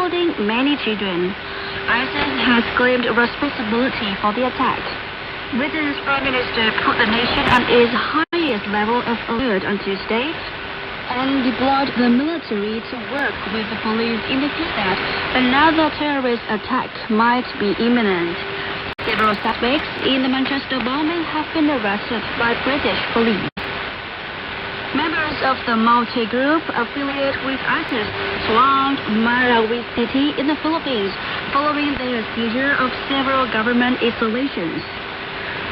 including many children. ISIS has claimed responsibility for the attack. Britain's Prime Minister put the nation on its highest level of alert on Tuesday and deployed the military to work with the police in the fear that another terrorist attack might be imminent. Several suspects in the Manchester bombing have been arrested by British police. Members of the Maute group affiliated with ISIS swarmed Marawi City in the Philippines following their seizure of several government installations.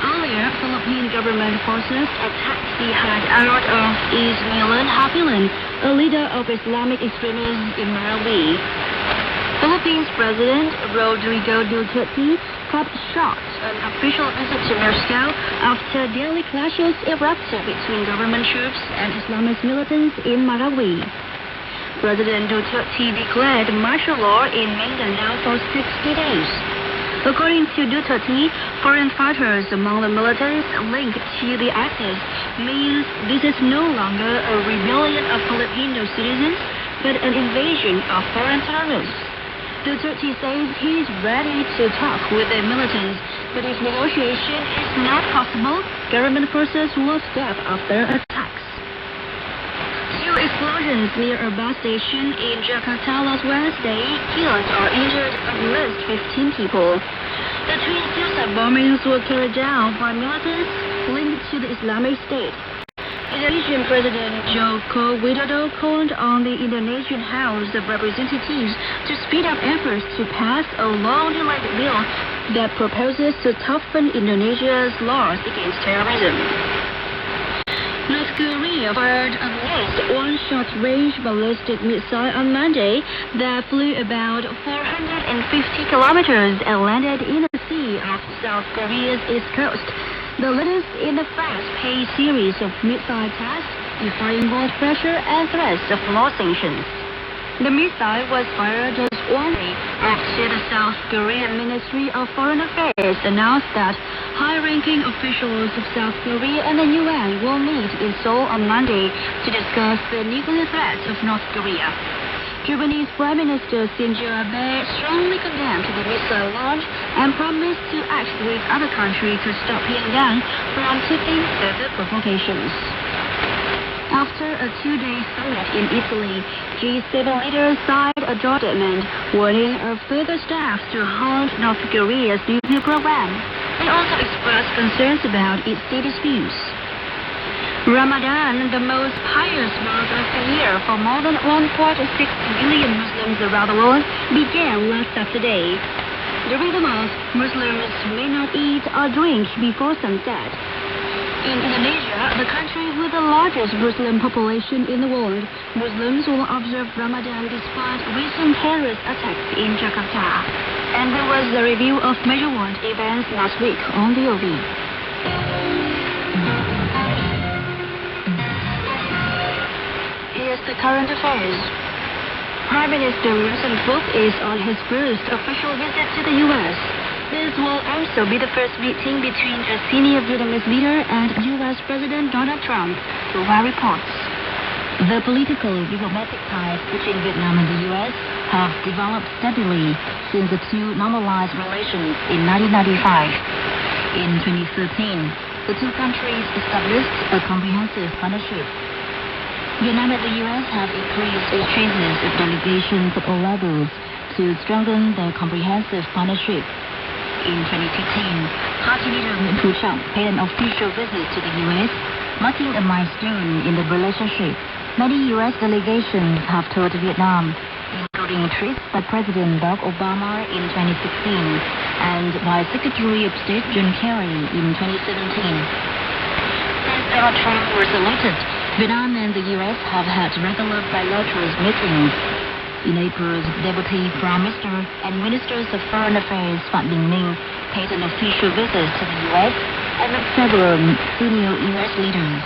Earlier, Philippine government forces attacked the hideout of Ismailan Hafilan, a leader of Islamic extremism in Marawi. Philippines President Rodrigo Duterte cut short an official visit to Moscow after daily clashes erupted between government troops and Islamist militants in Marawi. President Duterte declared martial law in Mindanao for 60 days. According to Duterte, foreign fighters among the militants linked to the ISIS means this is no longer a rebellion of Filipino citizens, but an invasion of foreign terrorists. Duterte says he is ready to talk with the militants, but if negotiation is not possible, government forces will step up their attacks. Two explosions near a bus station in Jakarta last Wednesday killed or injured at least 15 people. The twin suicide bombings were carried out by militants linked to the Islamic State. Indonesian President Joko Widodo called on the Indonesian House of Representatives to speed up efforts to pass a long-delayed bill that proposes to toughen Indonesia's laws against terrorism. North Korea fired at least one short-range ballistic missile on Monday that flew about 450 kilometers and landed in the sea off South Korea's east coast, the latest in the fast-paced series of missile tests defying world pressure and threats of more sanctions. The missile was fired just 1 day after the South Korean Ministry of Foreign Affairs announced that high-ranking officials of South Korea and the UN will meet in Seoul on Monday to discuss the nuclear threats of North Korea. Japanese Prime Minister Shinzo Abe strongly condemned the missile launch and promised to act with other countries to stop Pyongyang from taking further provocations. After a 2-day summit in Italy, G7 leaders signed a joint statement warning of further steps to halt North Korea's nuclear program. They also expressed concerns about its sea disputes. Ramadan, the most pious month of the year for more than 1.6 billion Muslims around the world, began last Saturday. During the month, Muslims may not eat or drink before sunset. In Indonesia, the country with the largest Muslim population in the world, Muslims will observe Ramadan despite recent terrorist attacks in Jakarta. And there was a review of major world events last week on the OV. Here's the current affairs. Prime Minister Wilson is on his first official visit to the U.S. This will also be the first meeting between a senior Vietnamese leader and U.S. President Donald Trump, Longwire reports. The political diplomatic ties between Vietnam and the U.S. have developed steadily since the two normalized relations in 1995. In 2013, the two countries established a comprehensive partnership. Vietnam and the U.S. have increased exchanges of delegations at all levels to strengthen their comprehensive partnership. In 2015, Party leader Hu Chang paid an official visit to the U.S., marking a milestone in the relationship. Many U.S. delegations have toured Vietnam, including trips by President Barack Obama in 2016 and by Secretary of State John Kerry in 2017. Since Donald Trump was elected, Vietnam and the U.S. have had regular bilateral meetings. In April, Deputy Prime Minister and Ministers of Foreign Affairs Pham Binh Minh paid an official visit to the U.S. and met several senior U.S. leaders.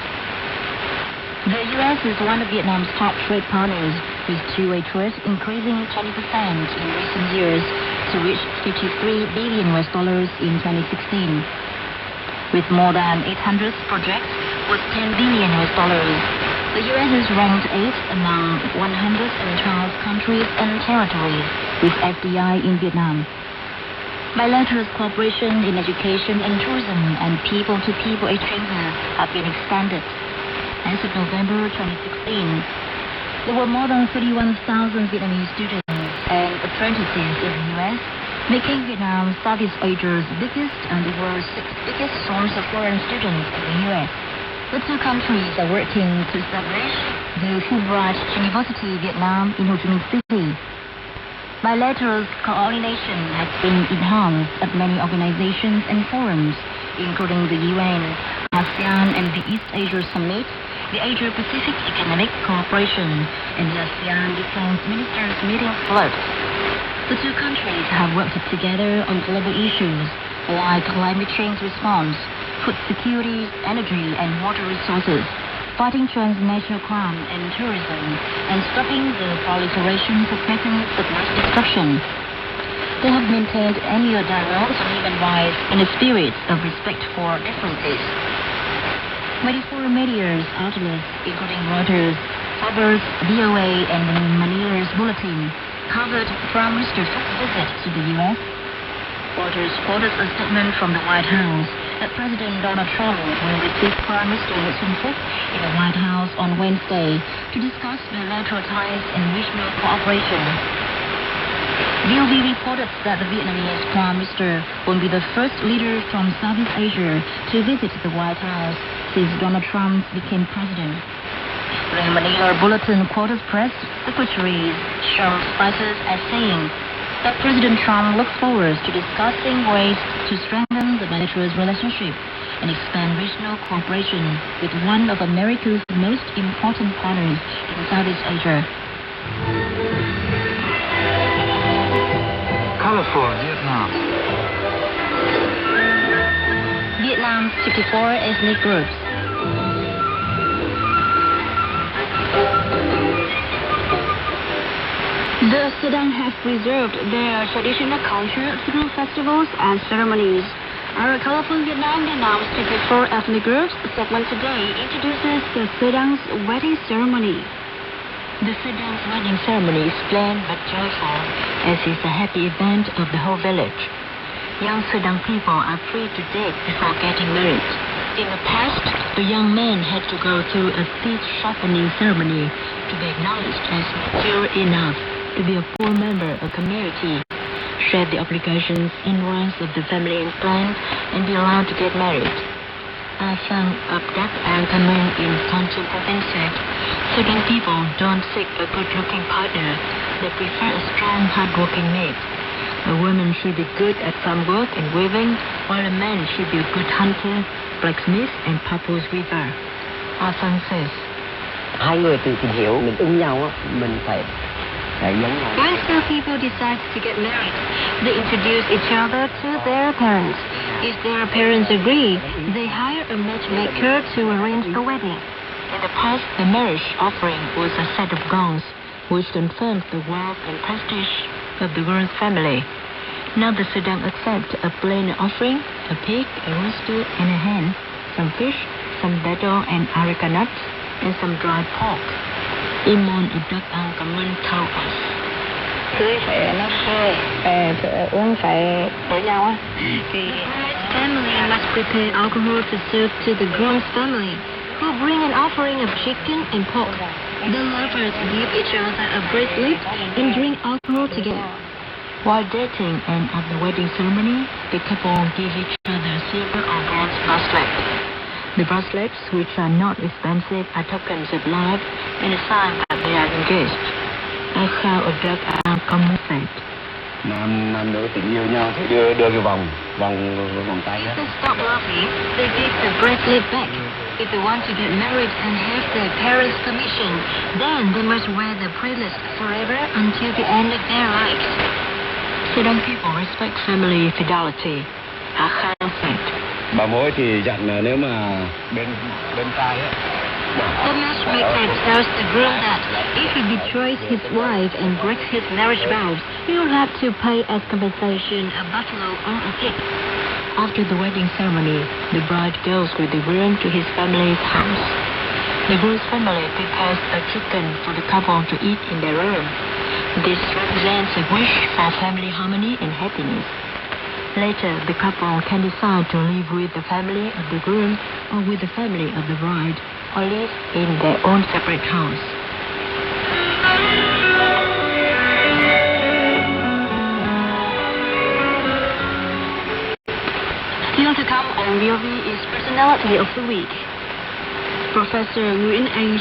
The U.S. is one of Vietnam's top trade partners, with two-way trade increasing 20% in recent years to reach $53 billion in 2016. With more than 800 projects worth $10 billion, The U.S. is ranked 8th among 112 countries and territories with FDI in Vietnam. Bilateral cooperation in education and tourism and people-to-people exchanges have been expanded. As of November 2016, there were more than 31,000 Vietnamese students and apprentices in the U.S., making Vietnam Southeast Asia's biggest and the world's 6th biggest source of foreign students in the U.S. The two countries are working to establish the Fulbright University Vietnam in Ho Chi Minh City. Bilateral coordination has been enhanced at many organizations and forums, including the UN, ASEAN and the East Asia Summit, the Asia-Pacific Economic Cooperation, and the ASEAN Defense Ministers meeting floats. The two countries have worked together on global issues like climate change response, food security, energy and water resources, fighting transnational crime and tourism, and stopping the proliferation of weapons of mass destruction. They have maintained annual dialogues on human rights in a spirit of respect for differences. Many foreign media outlets, including Reuters, Forbes, VOA, and the Manila's Bulletin, covered Prime Minister's first visit to the U.S. Reuters quoted a statement from the White House that President Donald Trump will receive Prime Minister Hun Sen in the White House on Wednesday to discuss bilateral ties and regional cooperation. VOV reported that the Vietnamese Prime Minister will be the first leader from Southeast Asia to visit the White House since Donald Trump became president. The Manila Bulletin quoted Press Secretary Sean Spicer as saying that President Trump looks forward to discussing ways to strengthen the bilateral relationship and expand regional cooperation with one of America's most important partners in Southeast Asia. Colorful Vietnam. Vietnam's 54 ethnic groups. The Sudan have preserved their traditional culture through festivals and ceremonies. Our Colorful Vietnam Vietnam's 54 ethnic groups segment today introduces the Sudan's wedding ceremony. The Sudan's wedding ceremony is plain but joyful, as it's a happy event of the whole village. Young Sudan people are free to date before getting married. In the past, the young men had to go through a teeth sharpening ceremony to be acknowledged as mature enough to be a full member of a community, share the obligations and rights of the family and clan, and be allowed to get married. Afin d'être commun in Consul Province, Sudan people don't seek a good-looking partner. They prefer a strong, hard-working mate. A woman should be good at farm work and weaving, while a man should be a good hunter, blacksmith, and purpose weaver. Afin says, hai người tự tìm hiểu mình ưng nhau á, mình phải giống nhau. When two people decide to get married, they introduce each other to their parents. If their parents agree, they hire a matchmaker to arrange a wedding. in the past, the marriage offering was a set of gowns, which confirmed the wealth and prestige of the girl's family. Now the Sudan accepts a plain offering, a pig, a rooster, and a hen, some fish, some betel and areca nuts, and some dried pork. Imon Abdul Al-Kaman told us. Cưới phải nó hơi, uống phải với nhau á. The family must prepare alcohol to serve to the groom's family, who bring an offering of chicken and pork. The lovers give each other a bracelet and drink alcohol together. While dating and at the wedding ceremony, the couple give each other silver or bronze bracelets. The bracelets, which are not expensive, are tokens of love and a sign that they are engaged. As how Abdul Al-Kaman said. Nam nữ tình yêu nhau thì đưa cái vòng tay đó. If they stop loving, they give the bracelet back. If they want to get married and have their parents' permission, then they must wear the bracelet forever until the end of their lives. Sudan people respect family fidelity. Khan said. Bà mối thì dặn là nếu mà bên trai á. The matchmaker tells the groom that if he betrays his wife and breaks his marriage vows, he will have to pay as compensation a buffalo or a pig. After the wedding ceremony, the bride goes with the groom to his family's house. The groom's family prepares a chicken for the couple to eat in their room. This represents a wish for family harmony and happiness. Later, the couple can decide to live with the family of the groom or with the family of the bride, or live in their own separate house. Still to come on VOV is Personality of the Week. Professor UnUn,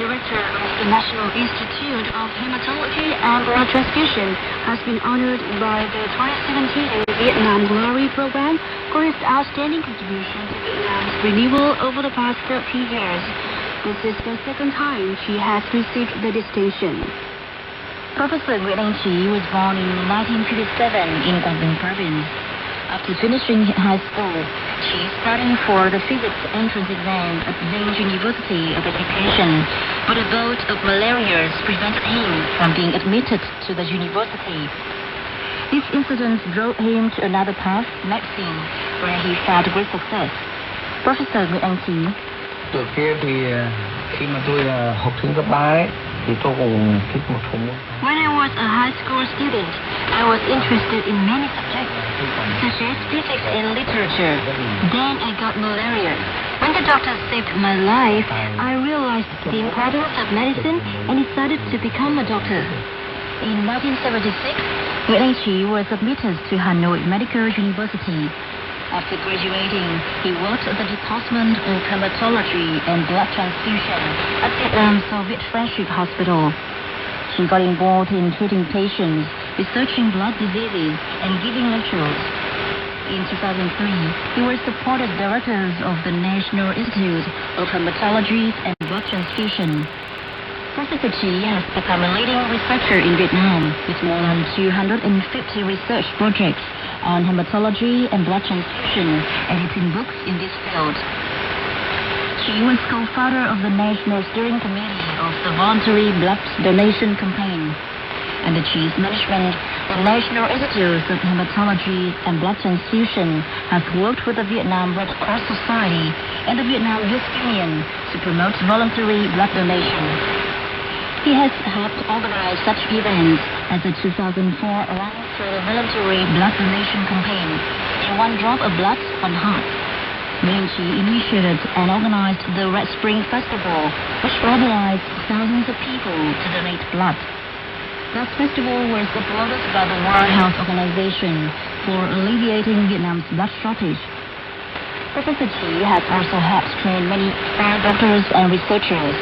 Director of the National Institute of Hematology and Blood Transfusion, has been honored by the 2017 Vietnam Glory Program for his outstanding contribution to Vietnam's renewal over the past 30 years. This is the second time she has received the distinction. Professor UnUn was born in 1957 in Quang Binh Province. After finishing high school, she studied for the physics entrance exam at Vinh University of Education, but a bout of malaria prevented him from being admitted to the university. This incident drove him to another path, medicine, where he found great success. Professor UnUn. Trước kia thì khi mà tôi là học sinh cấp 3 ấy, thì tôi cũng thích một số môn. When I was a high school student, I was interested in many subjects, such as physics and literature. Then I got malaria. When the doctor saved my life, I realized the importance of medicine and decided to become a doctor. In 1976, UnUn was admitted to Hanoi Medical University. After graduating, he worked at the Department of Hematology and Blood Transfusion at Vietnam's Soviet Friendship Hospital. She got involved in treating patients, researching blood diseases, and giving lectures. In 2003, he was supported directors of the National Institute of Hematology and Blood Transfusion. Professor Chi has become a leading researcher in Vietnam with more than 250 research projects on hematology and blood transfusion, editing books in this field. She was co-founder of the National Steering Committee of the Voluntary Blood Donation Campaign. Under Chi's management, the National Institute of Hematology and Blood Transfusion has worked with the Vietnam Red Cross Society and the Vietnam Youth Union to promote voluntary blood donation. He has helped organize such events as the 2004 Run for the Voluntary Blood Donation Campaign and One Drop of Blood, One Heart. UnUn initiated and organized the Red Spring Festival, which mobilized thousands of people to donate blood. That festival was supported by the World Health Organization for alleviating Vietnam's blood shortage. Professor Chi has also helped train many fire doctors and researchers.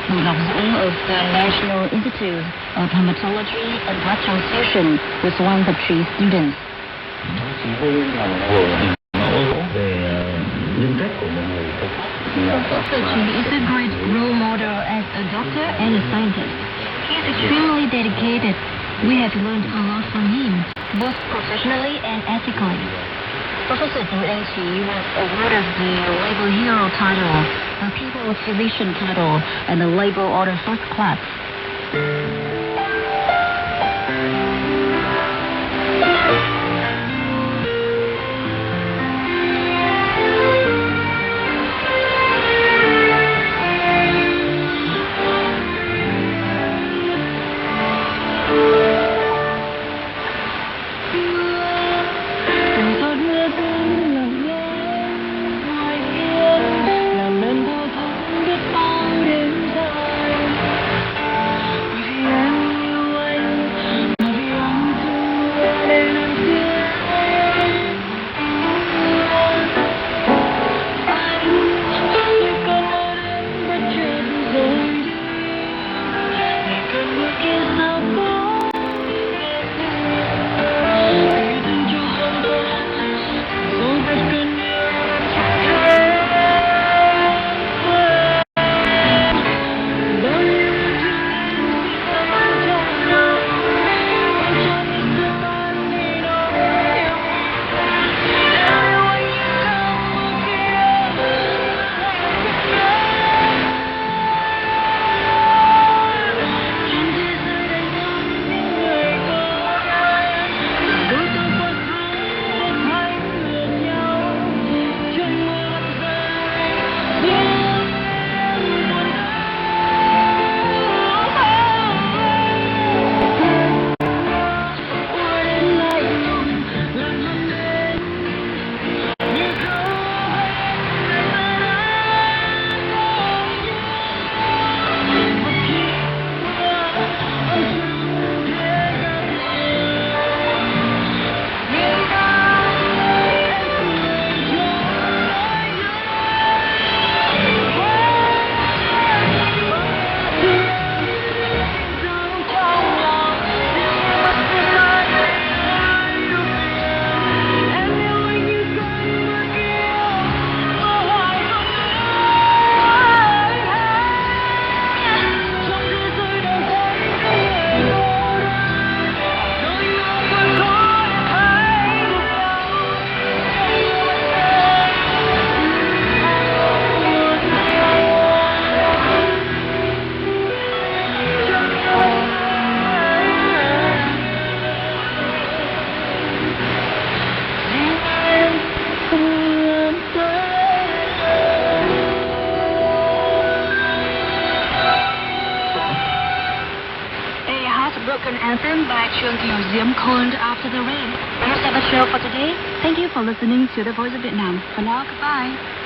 Ngô Ngọc Dũng of the National Institute of Hematology and Blood Transfusion was one of Chi's students. Professor Chi is a great role model as a doctor and a scientist. He is extremely dedicated. We have learned a lot from him, both professionally and ethically. Professor UnUn was awarded the Labor Hero title, a People's Physician title, and the Labor Order First Class. Trường Kiều Diễm cold after the rain. That's the show for today. Thank you for listening to The Voice of Vietnam. For now, goodbye.